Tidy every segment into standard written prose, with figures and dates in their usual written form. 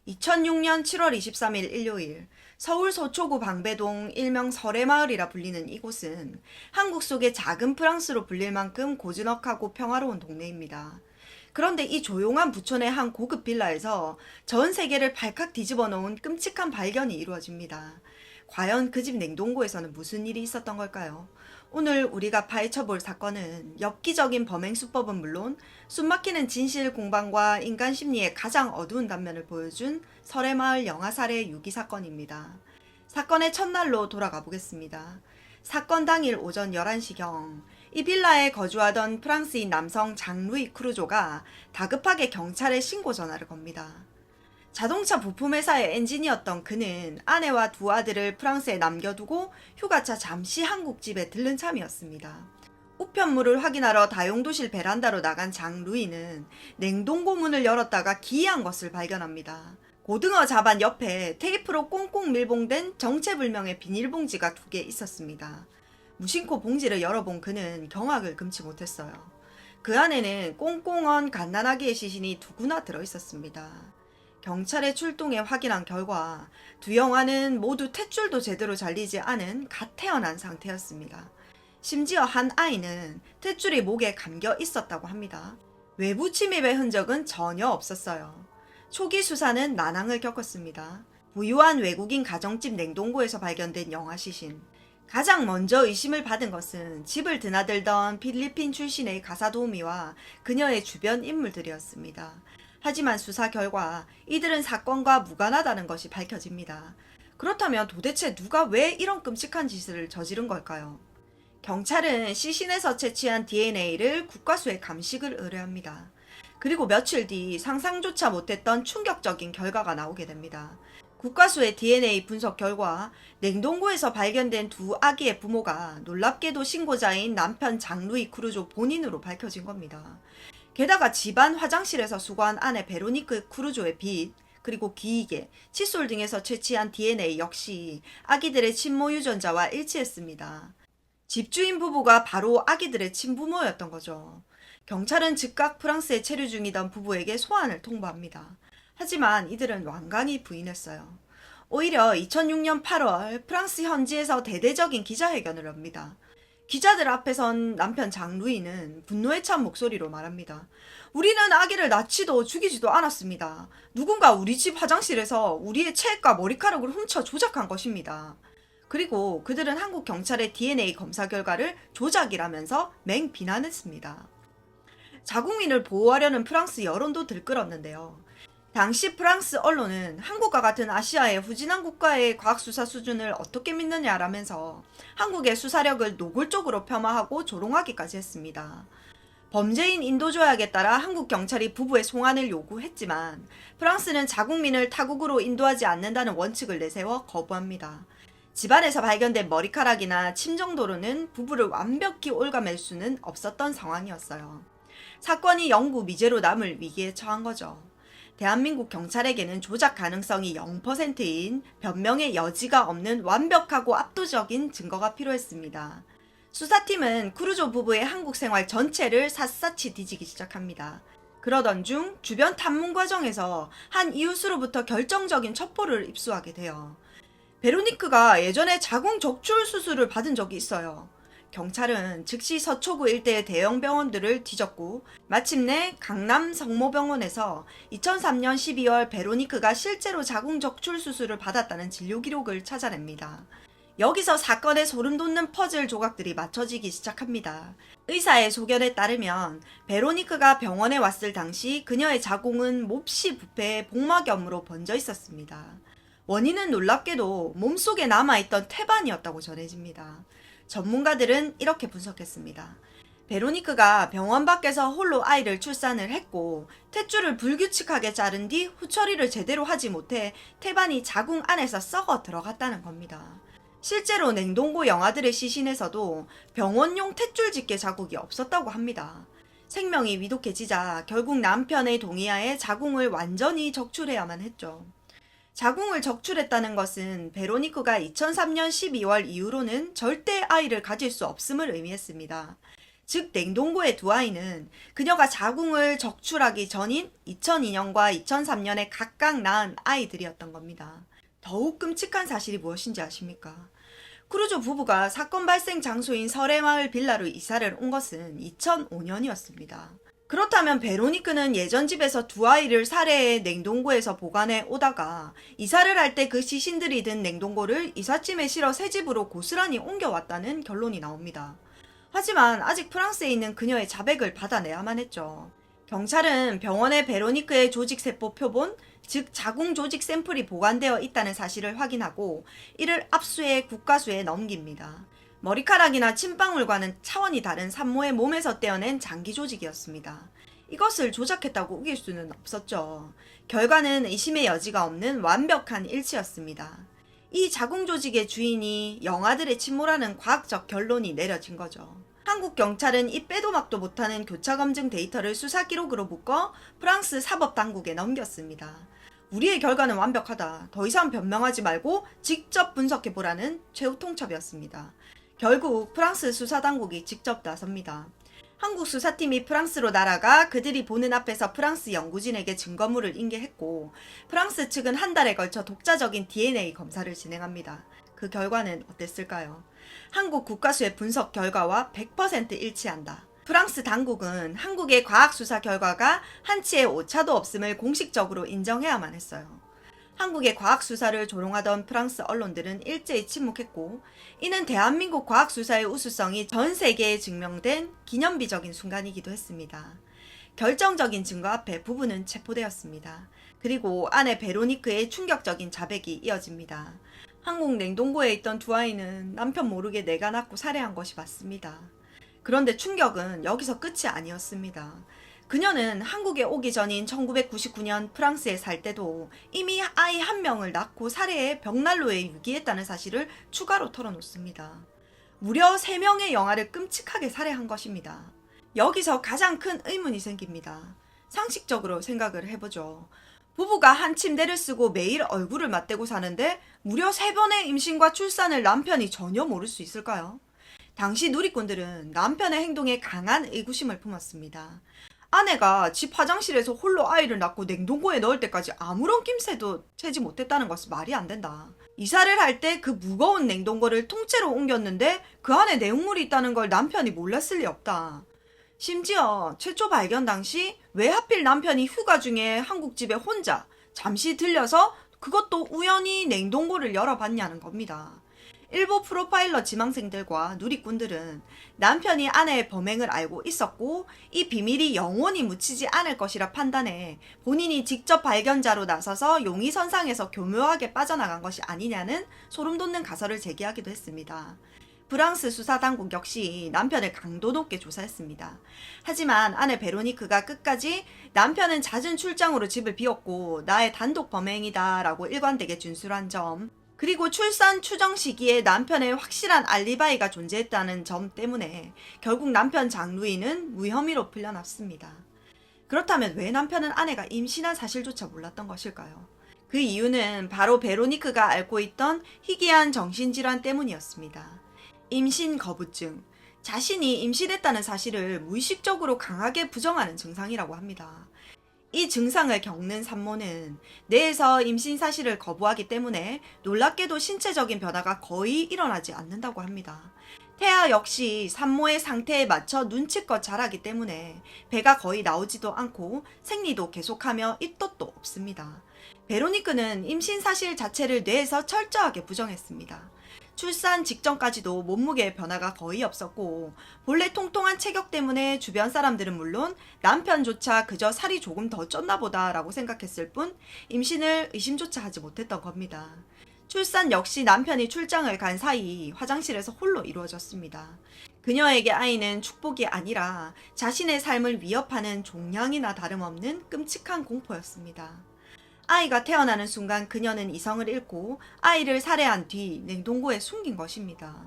2006년 7월 23일 일요일 서울 서초구 방배동 일명 설해마을이라 불리는 이곳은 한국 속의 작은 프랑스로 불릴 만큼 고즈넉하고 평화로운 동네입니다. 그런데 이 조용한 부촌의 한 고급 빌라에서 전 세계를 발칵 뒤집어 놓은 끔찍한 발견이 이루어집니다. 과연 그 집 냉동고에서는 무슨 일이 있었던 걸까요? 오늘 우리가 파헤쳐볼 사건은 엽기적인 범행 수법은 물론 숨막히는 진실 공방과 인간 심리의 가장 어두운 단면을 보여준 설해마을 영아살해 유기 사건입니다. 사건의 첫날로 돌아가 보겠습니다. 사건 당일 오전 11시경 이 빌라에 거주하던 프랑스인 남성 장루이 크루조가 다급하게 경찰에 신고 전화를 겁니다. 자동차 부품회사의 엔지니어였던 그는 아내와 두 아들을 프랑스에 남겨두고 휴가차 잠시 한국 집에 들른 참이었습니다. 우편물을 확인하러 다용도실 베란다로 나간 장루이는 냉동고 문을 열었다가 기이한 것을 발견합니다. 고등어 자반 옆에 테이프로 꽁꽁 밀봉된 정체불명의 비닐봉지가 2개 있었습니다. 무심코 봉지를 열어본 그는 경악을 금치 못했어요. 그 안에는 꽁꽁 언 갓난아기의 시신이 2구나 들어있었습니다. 경찰의 출동에 확인한 결과 두 영아는 모두 탯줄도 제대로 잘리지 않은 갓 태어난 상태였습니다. 심지어 한 아이는 탯줄이 목에 감겨 있었다고 합니다. 외부 침입의 흔적은 전혀 없었어요. 초기 수사는 난항을 겪었습니다. 부유한 외국인 가정집 냉동고에서 발견된 영아 시신. 가장 먼저 의심을 받은 것은 집을 드나들던 필리핀 출신의 가사도우미와 그녀의 주변 인물들이었습니다. 하지만 수사 결과 이들은 사건과 무관하다는 것이 밝혀집니다. 그렇다면 도대체 누가 왜 이런 끔찍한 짓을 저지른 걸까요? 경찰은 시신에서 채취한 DNA를 국과수에 감식을 의뢰합니다. 그리고 며칠 뒤 상상조차 못했던 충격적인 결과가 나오게 됩니다. 국과수의 DNA 분석 결과 냉동고에서 발견된 두 아기의 부모가 놀랍게도 신고자인 남편 장루이 크루조 본인으로 밝혀진 겁니다. 게다가 집안 화장실에서 수거한 아내 베로니크 크루조의 빗, 그리고 기이개, 칫솔 등에서 채취한 DNA 역시 아기들의 친모 유전자와 일치했습니다. 집주인 부부가 바로 아기들의 친부모였던 거죠. 경찰은 즉각 프랑스에 체류 중이던 부부에게 소환을 통보합니다. 하지만 이들은 완강히 부인했어요. 오히려 2006년 8월 프랑스 현지에서 대대적인 기자회견을 합니다. 기자들 앞에 선 남편 장루이는 분노에 찬 목소리로 말합니다. 우리는 아기를 낳지도 죽이지도 않았습니다. 누군가 우리 집 화장실에서 우리의 체액과 머리카락을 훔쳐 조작한 것입니다. 그리고 그들은 한국 경찰의 DNA 검사 결과를 조작이라면서 맹비난했습니다. 자국민을 보호하려는 프랑스 여론도 들끓었는데요. 당시 프랑스 언론은 한국과 같은 아시아의 후진한 국가의 과학수사 수준을 어떻게 믿느냐라면서 한국의 수사력을 노골적으로 폄하하고 조롱하기까지 했습니다. 범죄인 인도조약에 따라 한국 경찰이 부부의 송환을 요구했지만 프랑스는 자국민을 타국으로 인도하지 않는다는 원칙을 내세워 거부합니다. 집안에서 발견된 머리카락이나 침 정도로는 부부를 완벽히 옭아맬 수는 없었던 상황이었어요. 사건이 영구 미제로 남을 위기에 처한 거죠. 대한민국 경찰에게는 조작 가능성이 0%인 변명의 여지가 없는 완벽하고 압도적인 증거가 필요했습니다. 수사팀은 크루조 부부의 한국 생활 전체를 샅샅이 뒤지기 시작합니다. 그러던 중 주변 탐문 과정에서 한 이웃으로부터 결정적인 첩보를 입수하게 돼요. 베로니크가 예전에 자궁 적출 수술을 받은 적이 있어요. 경찰은 즉시 서초구 일대의 대형 병원들을 뒤졌고 마침내 강남 성모병원에서 2003년 12월 베로니크가 실제로 자궁 적출 수술을 받았다는 진료 기록을 찾아냅니다. 여기서 사건의 소름 돋는 퍼즐 조각들이 맞춰지기 시작합니다. 의사의 소견에 따르면 베로니크가 병원에 왔을 당시 그녀의 자궁은 몹시 부패해 복막염으로 번져 있었습니다. 원인은 놀랍게도 몸속에 남아있던 태반이었다고 전해집니다. 전문가들은 이렇게 분석했습니다. 베로니크가 병원 밖에서 홀로 아이를 출산을 했고 탯줄을 불규칙하게 자른 뒤 후처리를 제대로 하지 못해 태반이 자궁 안에서 썩어 들어갔다는 겁니다. 실제로 냉동고 영아들의 시신에서도 병원용 탯줄 집게 자국이 없었다고 합니다. 생명이 위독해지자 결국 남편의 동의하에 자궁을 완전히 적출해야만 했죠. 자궁을 적출했다는 것은 베로니크가 2003년 12월 이후로는 절대 아이를 가질 수 없음을 의미했습니다. 즉 냉동고의 두 아이는 그녀가 자궁을 적출하기 전인 2002년과 2003년에 각각 낳은 아이들이었던 겁니다. 더욱 끔찍한 사실이 무엇인지 아십니까? 크루조 부부가 사건 발생 장소인 설해마을 빌라로 이사를 온 것은 2005년이었습니다. 그렇다면 베로니크는 예전 집에서 두 아이를 살해해 냉동고에서 보관해 오다가 이사를 할 때 그 시신들이 든 냉동고를 이삿짐에 실어 새 집으로 고스란히 옮겨왔다는 결론이 나옵니다. 하지만 아직 프랑스에 있는 그녀의 자백을 받아내야만 했죠. 경찰은 병원에 베로니크의 조직세포 표본, 즉 자궁 조직 샘플이 보관되어 있다는 사실을 확인하고 이를 압수해 국가수에 넘깁니다. 머리카락이나 침방울과는 차원이 다른 산모의 몸에서 떼어낸 장기 조직이었습니다. 이것을 조작했다고 우길 수는 없었죠. 결과는 의심의 여지가 없는 완벽한 일치였습니다. 이 자궁 조직의 주인이 영아들의 침모라는 과학적 결론이 내려진 거죠. 한국 경찰은 이 빼도 막도 못하는 교차 검증 데이터를 수사 기록으로 묶어 프랑스 사법 당국에 넘겼습니다. 우리의 결과는 완벽하다. 더 이상 변명하지 말고 직접 분석해 보라는 최후 통첩이었습니다. 결국 프랑스 수사 당국이 직접 나섭니다. 한국 수사팀이 프랑스로 날아가 그들이 보는 앞에서 프랑스 연구진에게 증거물을 인계했고 프랑스 측은 한 달에 걸쳐 독자적인 DNA 검사를 진행합니다. 그 결과는 어땠을까요? 한국 국가수의 분석 결과와 100% 일치한다. 프랑스 당국은 한국의 과학수사 결과가 한치의 오차도 없음을 공식적으로 인정해야만 했어요. 한국의 과학수사를 조롱하던 프랑스 언론들은 일제히 침묵했고 이는 대한민국 과학수사의 우수성이 전 세계에 증명된 기념비적인 순간이기도 했습니다. 결정적인 증거 앞에 부부는 체포되었습니다. 그리고 아내 베로니크의 충격적인 자백이 이어집니다. 한국 냉동고에 있던 두 아이는 남편 모르게 내가 낳고 살해한 것이 맞습니다. 그런데 충격은 여기서 끝이 아니었습니다. 그녀는 한국에 오기 전인 1999년 프랑스에 살 때도 이미 아이 한 명을 낳고 살해해 벽난로에 유기했다는 사실을 추가로 털어놓습니다. 무려 3명의 영아를 끔찍하게 살해한 것입니다. 여기서 가장 큰 의문이 생깁니다. 상식적으로 생각을 해보죠. 부부가 한 침대를 쓰고 매일 얼굴을 맞대고 사는데 무려 3번의 임신과 출산을 남편이 전혀 모를 수 있을까요? 당시 누리꾼들은 남편의 행동에 강한 의구심을 품었습니다. 아내가 집 화장실에서 홀로 아이를 낳고 냉동고에 넣을 때까지 아무런 낌새도 채지 못했다는 것은 말이 안 된다. 이사를 할 때 그 무거운 냉동고를 통째로 옮겼는데 그 안에 내용물이 있다는 걸 남편이 몰랐을 리 없다. 심지어 최초 발견 당시 왜 하필 남편이 휴가 중에 한국 집에 혼자 잠시 들려서 그것도 우연히 냉동고를 열어봤냐는 겁니다. 일부 프로파일러 지망생들과 누리꾼들은 남편이 아내의 범행을 알고 있었고 이 비밀이 영원히 묻히지 않을 것이라 판단해 본인이 직접 발견자로 나서서 용의선상에서 교묘하게 빠져나간 것이 아니냐는 소름돋는 가설을 제기하기도 했습니다. 프랑스 수사당국 역시 남편을 강도 높게 조사했습니다. 하지만 아내 베로니크가 끝까지 남편은 잦은 출장으로 집을 비웠고 나의 단독 범행이다 라고 일관되게 진술한 점, 그리고 출산 추정 시기에 남편의 확실한 알리바이가 존재했다는 점 때문에 결국 남편 장루이는 무혐의로 풀려났습니다. 그렇다면 왜 남편은 아내가 임신한 사실조차 몰랐던 것일까요? 그 이유는 바로 베로니크가 앓고 있던 희귀한 정신질환 때문이었습니다. 임신 거부증, 자신이 임신했다는 사실을 무의식적으로 강하게 부정하는 증상이라고 합니다. 이 증상을 겪는 산모는 뇌에서 임신 사실을 거부하기 때문에 놀랍게도 신체적인 변화가 거의 일어나지 않는다고 합니다. 태아 역시 산모의 상태에 맞춰 눈치껏 자라기 때문에 배가 거의 나오지도 않고 생리도 계속하며 입덧도 없습니다. 베로니크는 임신 사실 자체를 뇌에서 철저하게 부정했습니다. 출산 직전까지도 몸무게의 변화가 거의 없었고 본래 통통한 체격 때문에 주변 사람들은 물론 남편조차 그저 살이 조금 더 쪘나 보다 라고 생각했을 뿐 임신을 의심조차 하지 못했던 겁니다. 출산 역시 남편이 출장을 간 사이 화장실에서 홀로 이루어졌습니다. 그녀에게 아이는 축복이 아니라 자신의 삶을 위협하는 종양이나 다름없는 끔찍한 공포였습니다. 아이가 태어나는 순간 그녀는 이성을 잃고 아이를 살해한 뒤 냉동고에 숨긴 것입니다.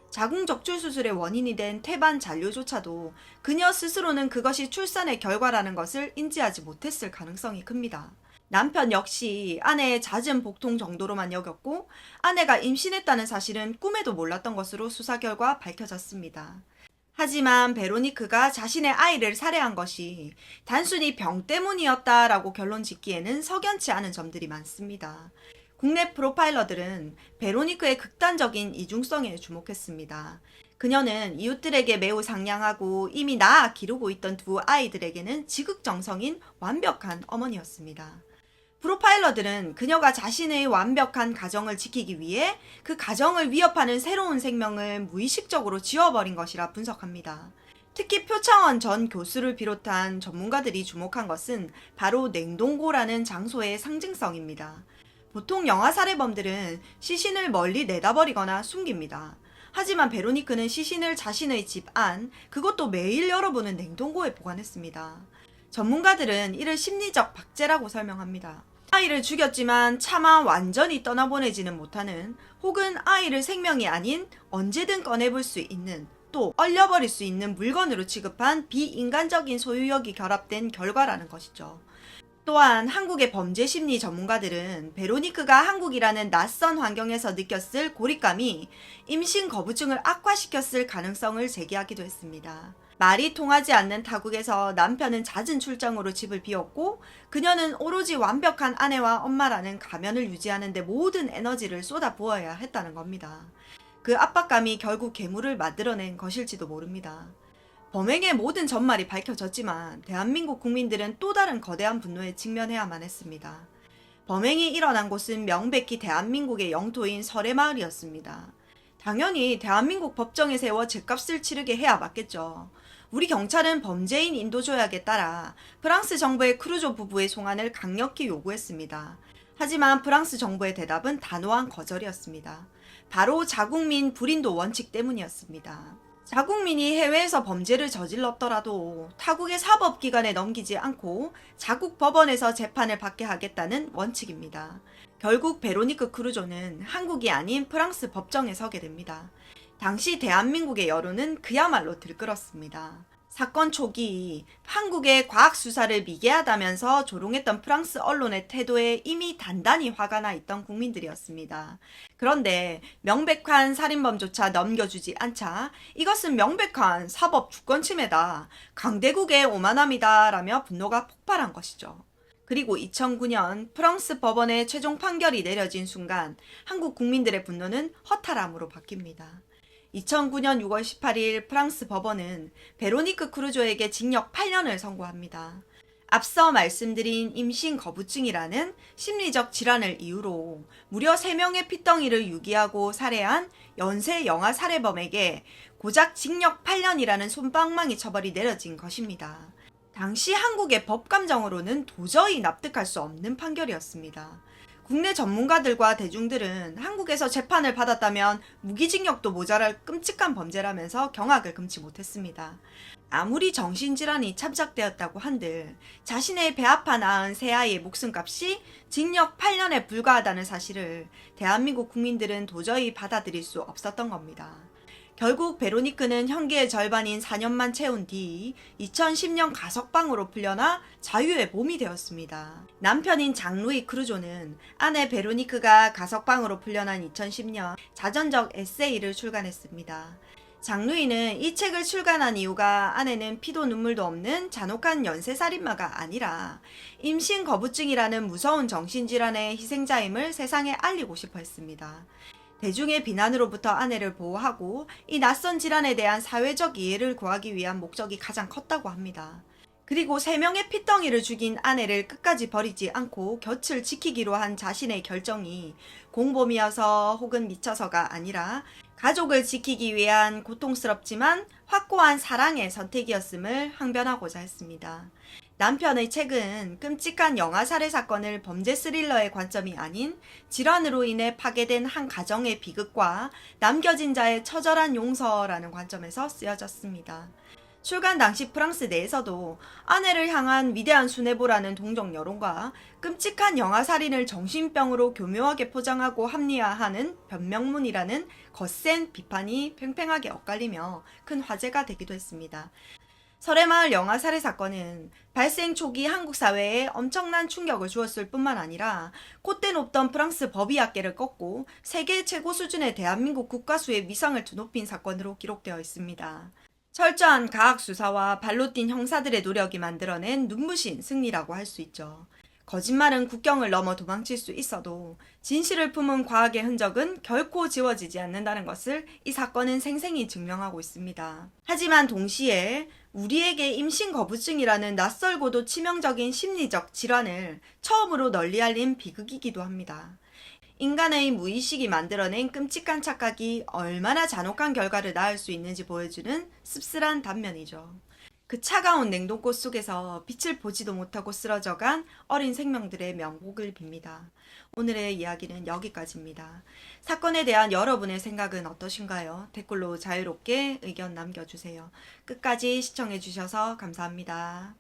자궁 적출 수술의 원인이 된 태반 잔류조차도 그녀 스스로는 그것이 출산의 결과라는 것을 인지하지 못했을 가능성이 큽니다. 남편 역시 아내의 잦은 복통 정도로만 여겼고 아내가 임신했다는 사실은 꿈에도 몰랐던 것으로 수사 결과 밝혀졌습니다. 하지만 베로니크가 자신의 아이를 살해한 것이 단순히 병 때문이었다라고 결론 짓기에는 석연치 않은 점들이 많습니다. 국내 프로파일러들은 베로니크의 극단적인 이중성에 주목했습니다. 그녀는 이웃들에게 매우 상냥하고 이미 낳아 기르고 있던 두 아이들에게는 지극정성인 완벽한 어머니였습니다. 프로파일러들은 그녀가 자신의 완벽한 가정을 지키기 위해 그 가정을 위협하는 새로운 생명을 무의식적으로 지워버린 것이라 분석합니다. 특히 표창원 전 교수를 비롯한 전문가들이 주목한 것은 바로 냉동고라는 장소의 상징성입니다. 보통 영아 살해범들은 시신을 멀리 내다버리거나 숨깁니다. 하지만 베로니크는 시신을 자신의 집 안, 그것도 매일 열어보는 냉동고에 보관했습니다. 전문가들은 이를 심리적 박제라고 설명합니다. 아이를 죽였지만 차마 완전히 떠나보내지는 못하는, 혹은 아이를 생명이 아닌 언제든 꺼내볼 수 있는, 또 얼려버릴 수 있는 물건으로 취급한 비인간적인 소유욕이 결합된 결과라는 것이죠. 또한 한국의 범죄 심리 전문가들은 베로니크가 한국이라는 낯선 환경에서 느꼈을 고립감이 임신 거부증을 악화시켰을 가능성을 제기하기도 했습니다. 말이 통하지 않는 타국에서 남편은 잦은 출장으로 집을 비웠고 그녀는 오로지 완벽한 아내와 엄마라는 가면을 유지하는 데 모든 에너지를 쏟아부어야 했다는 겁니다. 그 압박감이 결국 괴물을 만들어낸 것일지도 모릅니다. 범행의 모든 전말이 밝혀졌지만 대한민국 국민들은 또 다른 거대한 분노에 직면해야만 했습니다. 범행이 일어난 곳은 명백히 대한민국의 영토인 설해마을이었습니다. 당연히 대한민국 법정에 세워 죗값을 치르게 해야 맞겠죠. 우리 경찰은 범죄인 인도 조약에 따라 프랑스 정부의 크루조 부부의 송환을 강력히 요구했습니다. 하지만 프랑스 정부의 대답은 단호한 거절이었습니다. 바로 자국민 불인도 원칙 때문이었습니다. 자국민이 해외에서 범죄를 저질렀더라도 타국의 사법기관에 넘기지 않고 자국 법원에서 재판을 받게 하겠다는 원칙입니다. 결국 베로니크 크루조는 한국이 아닌 프랑스 법정에 서게 됩니다. 당시 대한민국의 여론은 그야말로 들끓었습니다. 사건 초기 한국의 과학수사를 미개하다면서 조롱했던 프랑스 언론의 태도에 이미 단단히 화가 나 있던 국민들이었습니다. 그런데 명백한 살인범조차 넘겨주지 않자 이것은 명백한 사법 주권침해다, 강대국의 오만함이다 라며 분노가 폭발한 것이죠. 그리고 2009년 프랑스 법원의 최종 판결이 내려진 순간 한국 국민들의 분노는 허탈함으로 바뀝니다. 2009년 6월 18일 프랑스 법원은 베로니크 크루조에게 징역 8년을 선고합니다. 앞서 말씀드린 임신 거부증이라는 심리적 질환을 이유로 무려 3명의 핏덩이를 유기하고 살해한 연쇄 영아 살해범에게 고작 징역 8년이라는 솜방망이 처벌이 내려진 것입니다. 당시 한국의 법 감정으로는 도저히 납득할 수 없는 판결이었습니다. 국내 전문가들과 대중들은 한국에서 재판을 받았다면 무기징역도 모자랄 끔찍한 범죄라면서 경악을 금치 못했습니다. 아무리 정신질환이 참작되었다고 한들 자신의 배 아파 낳은 새아이의 목숨값이 징역 8년에 불과하다는 사실을 대한민국 국민들은 도저히 받아들일 수 없었던 겁니다. 결국 베로니크는 형기의 절반인 4년만 채운 뒤 2010년 가석방으로 풀려나 자유의 몸이 되었습니다. 남편인 장루이 크루조는 아내 베로니크가 가석방으로 풀려난 2010년 자전적 에세이를 출간했습니다. 장루이는 이 책을 출간한 이유가 아내는 피도 눈물도 없는 잔혹한 연쇄살인마가 아니라 임신 거부증이라는 무서운 정신질환의 희생자임을 세상에 알리고 싶어 했습니다. 대중의 비난으로부터 아내를 보호하고 이 낯선 질환에 대한 사회적 이해를 구하기 위한 목적이 가장 컸다고 합니다. 그리고 3명의 핏덩이를 죽인 아내를 끝까지 버리지 않고 곁을 지키기로 한 자신의 결정이 공범이어서 혹은 미쳐서가 아니라 가족을 지키기 위한 고통스럽지만 확고한 사랑의 선택이었음을 항변하고자 했습니다. 남편의 책은 끔찍한 영아 살해 사건을 범죄 스릴러의 관점이 아닌 질환으로 인해 파괴된 한 가정의 비극과 남겨진 자의 처절한 용서라는 관점에서 쓰여졌습니다. 출간 당시 프랑스 내에서도 아내를 향한 위대한 순애보라는 동정 여론과 끔찍한 영아 살인을 정신병으로 교묘하게 포장하고 합리화하는 변명문이라는 거센 비판이 팽팽하게 엇갈리며 큰 화제가 되기도 했습니다. 설해마을 영아 살해 사건은 발생 초기 한국 사회에 엄청난 충격을 주었을 뿐만 아니라 콧대 높던 프랑스 법의학계를 꺾고 세계 최고 수준의 대한민국 국가수의 위상을 드높인 사건으로 기록되어 있습니다. 철저한 과학 수사와 발로 뛴 형사들의 노력이 만들어낸 눈부신 승리라고 할 수 있죠. 거짓말은 국경을 넘어 도망칠 수 있어도 진실을 품은 과학의 흔적은 결코 지워지지 않는다는 것을 이 사건은 생생히 증명하고 있습니다. 하지만 동시에 우리에게 임신 거부증이라는 낯설고도 치명적인 심리적 질환을 처음으로 널리 알린 비극이기도 합니다. 인간의 무의식이 만들어낸 끔찍한 착각이 얼마나 잔혹한 결과를 낳을 수 있는지 보여주는 씁쓸한 단면이죠. 그 차가운 냉동고 속에서 빛을 보지도 못하고 쓰러져간 어린 생명들의 명복을 빕니다. 오늘의 이야기는 여기까지입니다. 사건에 대한 여러분의 생각은 어떠신가요? 댓글로 자유롭게 의견 남겨주세요. 끝까지 시청해주셔서 감사합니다.